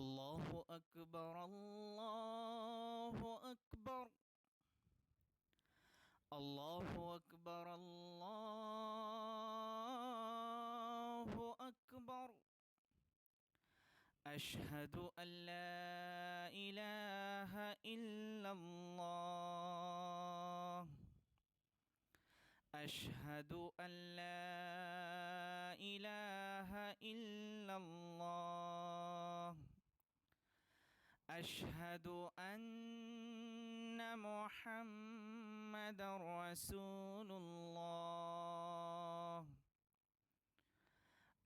الله أكبر الله أكبر الله أكبر الله أكبر. أشهد أن لا إله إلا الله. أشهد أن لا إله إلا الله. أشهد أن محمد رسول الله.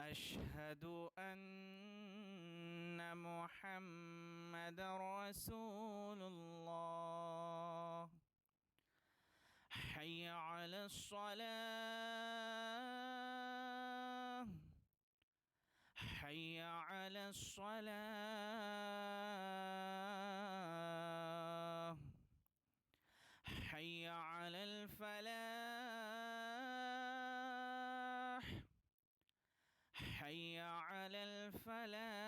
أشهد أن محمد رسول الله. حي على الصلاة. حي على الصلاة. حي على الفلاح. حي على الفلاح.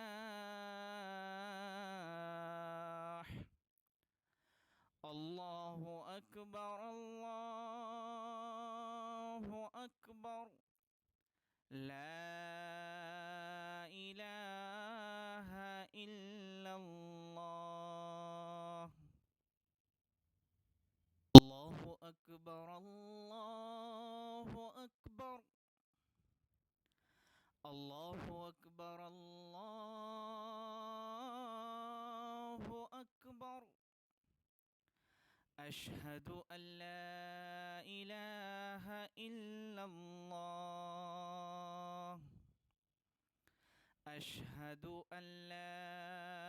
الله أكبر الله أكبر. لا إله إلا الله. الله أكبر الله أكبر. الله أكبر الله أكبر. أشهد أن لا إله إلا الله. أشهد أن لا